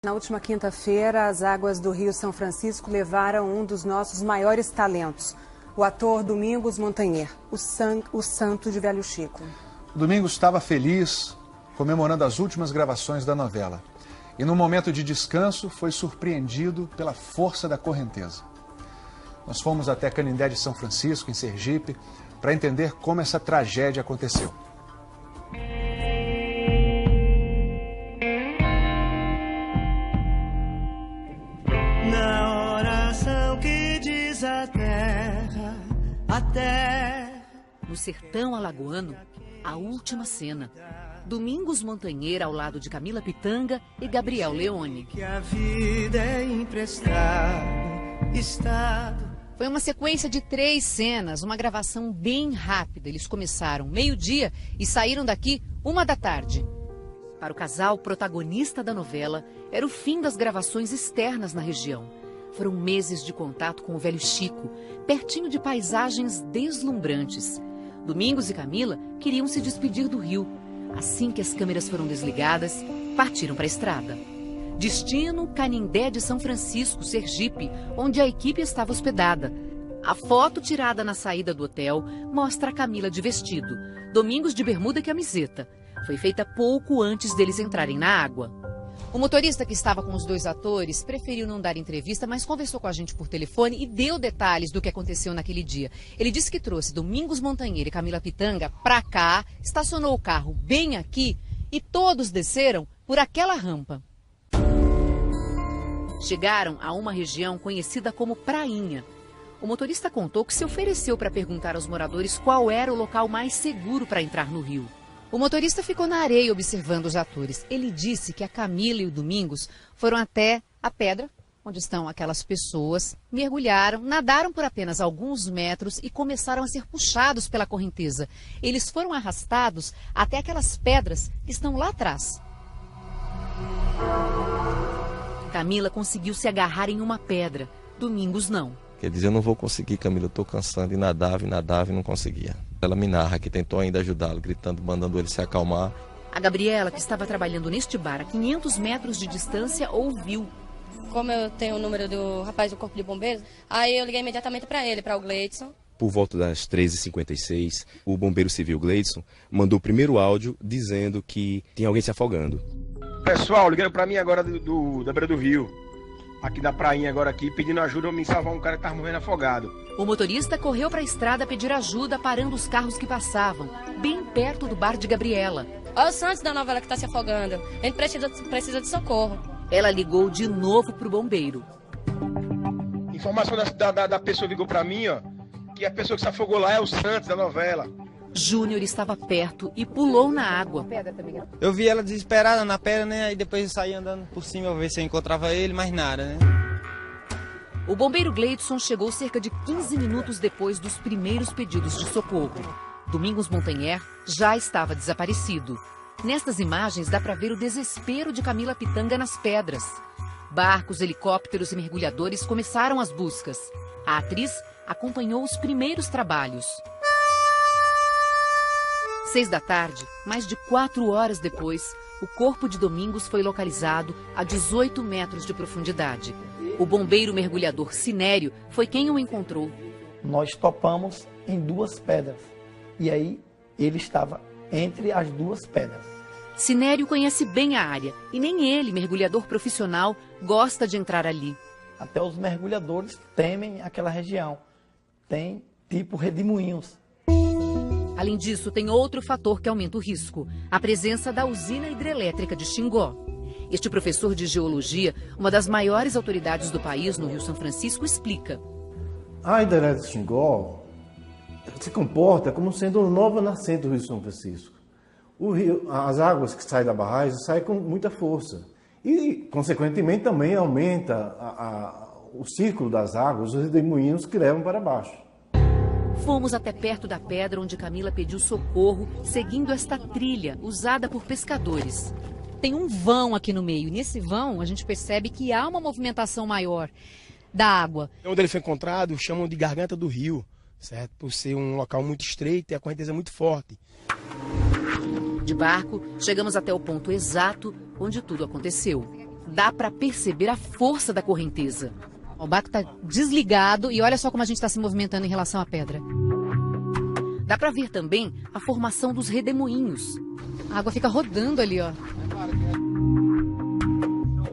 Na última quinta-feira, as águas do Rio São Francisco levaram um dos nossos maiores talentos, o ator Domingos Montanher, o santo de Velho Chico. O Domingos estava feliz, comemorando as últimas gravações da novela. E no momento de descanso, foi surpreendido pela força da correnteza. Nós fomos até Canindé de São Francisco, em Sergipe, para entender como essa tragédia aconteceu. Na oração que diz a terra. No sertão alagoano, a última cena. Domingos Montanher ao lado de Camila Pitanga e Gabriel Leone. Que a vida é emprestado, estado. Foi uma sequência de 3 cenas, uma gravação bem rápida. Eles começaram meio-dia e saíram daqui 1 da tarde. Para o casal protagonista da novela, era o fim das gravações externas na região. Foram meses de contato com o Velho Chico, pertinho de paisagens deslumbrantes. Domingos e Camila queriam se despedir do Rio. Assim que as câmeras foram desligadas, partiram para a estrada. Destino, Canindé de São Francisco, Sergipe, onde a equipe estava hospedada. A foto tirada na saída do hotel mostra a Camila de vestido, Domingos de bermuda e camiseta. Foi feita pouco antes deles entrarem na água. O motorista que estava com os 2 atores preferiu não dar entrevista, mas conversou com a gente por telefone e deu detalhes do que aconteceu naquele dia. Ele disse que trouxe Domingos Montanher e Camila Pitanga para cá, estacionou o carro bem aqui e todos desceram por aquela rampa. Chegaram a uma região conhecida como Prainha. O motorista contou que se ofereceu para perguntar aos moradores qual era o local mais seguro para entrar no rio. O motorista ficou na areia observando os atores. Ele disse que a Camila e o Domingos foram até a pedra, onde estão aquelas pessoas, mergulharam, nadaram por apenas alguns metros e começaram a ser puxados pela correnteza. Eles foram arrastados até aquelas pedras que estão lá atrás. Camila conseguiu se agarrar em uma pedra, Domingos não. Quer dizer, eu não vou conseguir, Camila, eu estou cansando, e nadava e não conseguia. Ela me narra que tentou ainda ajudá-lo, gritando, mandando ele se acalmar. A Gabriela, que estava trabalhando neste bar a 500 metros de distância, ouviu. Como eu tenho o número do rapaz do Corpo de Bombeiros, aí eu liguei imediatamente para ele, para o Gleidson. Por volta das 13h56, o bombeiro civil Gleidson mandou o primeiro áudio dizendo que tinha alguém se afogando. Pessoal, ligaram para mim agora da beira do rio, aqui da prainha agora aqui, pedindo ajuda para me salvar um cara que estava morrendo afogado. O motorista correu para a estrada pedir ajuda, parando os carros que passavam, bem perto do bar de Gabriela. Olha o Santos da novela que está se afogando. A gente precisa de socorro. Ela ligou de novo para o bombeiro. Informação da pessoa que ligou para mim, ó, que a pessoa que se afogou lá é o Santos da novela. Júnior estava perto e pulou na água. Eu vi ela desesperada na pedra, né? Aí depois eu saí andando por cima pra ver se eu encontrava ele, mas nada, né? O bombeiro Gleidson chegou cerca de 15 minutos depois dos primeiros pedidos de socorro. Domingos Montanher já estava desaparecido. Nestas imagens dá para ver o desespero de Camila Pitanga nas pedras. Barcos, helicópteros e mergulhadores começaram as buscas. A atriz acompanhou os primeiros trabalhos. 6 da tarde, mais de 4 horas depois, o corpo de Domingos foi localizado a 18 metros de profundidade. O bombeiro mergulhador Sinério foi quem o encontrou. Nós topamos em 2 pedras e aí ele estava entre as 2 pedras. Sinério conhece bem a área e nem ele, mergulhador profissional, gosta de entrar ali. Até os mergulhadores temem aquela região. Tem tipo redemoinhos. Além disso, tem outro fator que aumenta o risco: a presença da usina hidrelétrica de Xingó. Este professor de geologia, uma das maiores autoridades do país no Rio São Francisco, explica. A hidrelétrica de Xingó se comporta como sendo uma nova nascente do Rio São Francisco. O rio, as águas que saem da barragem saem com muita força e, consequentemente, também aumenta o círculo das águas, os redemoinhos que levam para baixo. Fomos até perto da pedra onde Camila pediu socorro, seguindo esta trilha usada por pescadores. Tem um vão aqui no meio. Nesse vão, a gente percebe que há uma movimentação maior da água. Onde ele foi encontrado, chamam de Garganta do Rio, certo? Por ser um local muito estreito e a correnteza muito forte. De barco, chegamos até o ponto exato onde tudo aconteceu. Dá para perceber a força da correnteza. O barco está desligado e olha só como a gente está se movimentando em relação à pedra. Dá para ver também a formação dos redemoinhos. A água fica rodando ali, ó.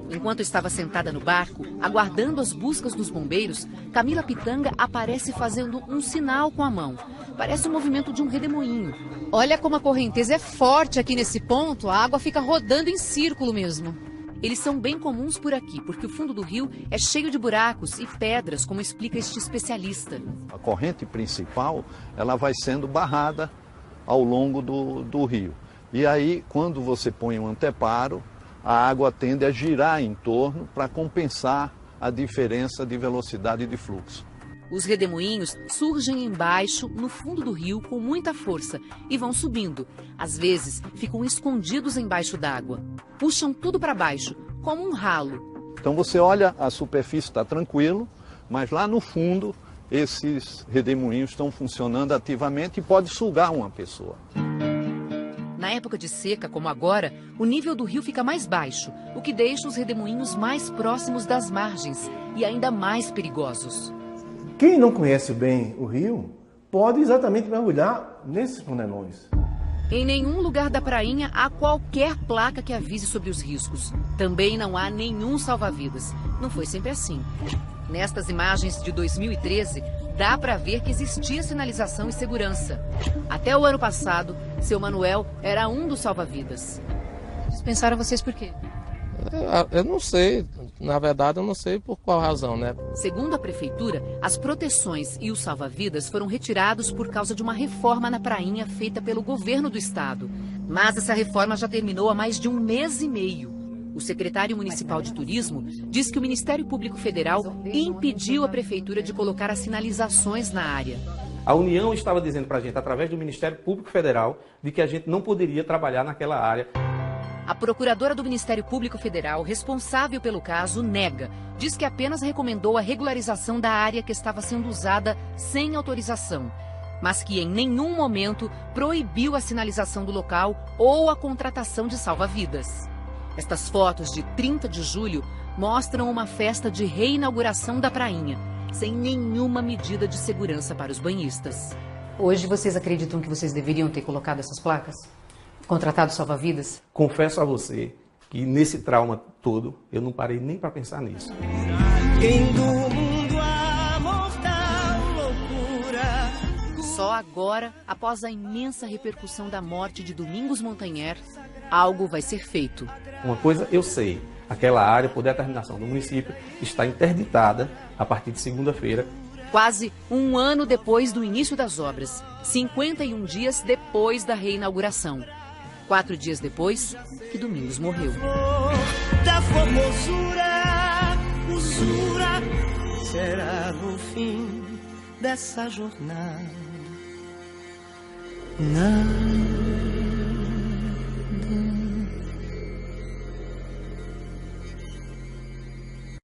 Enquanto estava sentada no barco, aguardando as buscas dos bombeiros, Camila Pitanga aparece fazendo um sinal com a mão. Parece o movimento de um redemoinho. Olha como a correnteza é forte aqui nesse ponto, a água fica rodando em círculo mesmo. Eles são bem comuns por aqui, porque o fundo do rio é cheio de buracos e pedras, como explica este especialista. A corrente principal, ela vai sendo barrada ao longo do rio. E aí, quando você põe um anteparo, a água tende a girar em torno para compensar a diferença de velocidade de fluxo. Os redemoinhos surgem embaixo, no fundo do rio, com muita força e vão subindo. Às vezes, ficam escondidos embaixo d'água. Puxam tudo para baixo, como um ralo. Então você olha, a superfície está tranquilo, mas lá no fundo, esses redemoinhos estão funcionando ativamente e pode sugar uma pessoa. Na época de seca, como agora, o nível do rio fica mais baixo, o que deixa os redemoinhos mais próximos das margens e ainda mais perigosos. Quem não conhece bem o rio pode exatamente mergulhar nesses panenões. Em nenhum lugar da prainha há qualquer placa que avise sobre os riscos. Também não há nenhum salva-vidas. Não foi sempre assim. Nestas imagens de 2013, dá para ver que existia sinalização e segurança. Até o ano passado, seu Manuel era um dos salva-vidas. Dispensaram vocês por quê? Eu não sei, na verdade eu não sei por qual razão, né? Segundo a prefeitura, as proteções e os salva-vidas foram retirados por causa de uma reforma na prainha feita pelo governo do estado. Mas essa reforma já terminou há mais de 1 mês e meio. O secretário municipal de turismo diz que o Ministério Público Federal impediu a prefeitura de colocar as sinalizações na área. A União estava dizendo para a gente, através do Ministério Público Federal, de que a gente não poderia trabalhar naquela área. A procuradora do Ministério Público Federal, responsável pelo caso, nega. Diz que apenas recomendou a regularização da área que estava sendo usada sem autorização, mas que em nenhum momento proibiu a sinalização do local ou a contratação de salva-vidas. Estas fotos de 30 de julho mostram uma festa de reinauguração da prainha, sem nenhuma medida de segurança para os banhistas. Hoje vocês acreditam que vocês deveriam ter colocado essas placas? Contratado salva-vidas? Confesso a você que nesse trauma todo, eu não parei nem para pensar nisso. Só agora, após a imensa repercussão da morte de Domingos Montanher, algo vai ser feito. Uma coisa eu sei, aquela área, por determinação do município, está interditada a partir de segunda-feira. Quase 1 ano depois do início das obras, 51 dias depois da reinauguração. 4 dias depois que Domingos morreu. Da formosura, usura, será o fim dessa jornada. Não.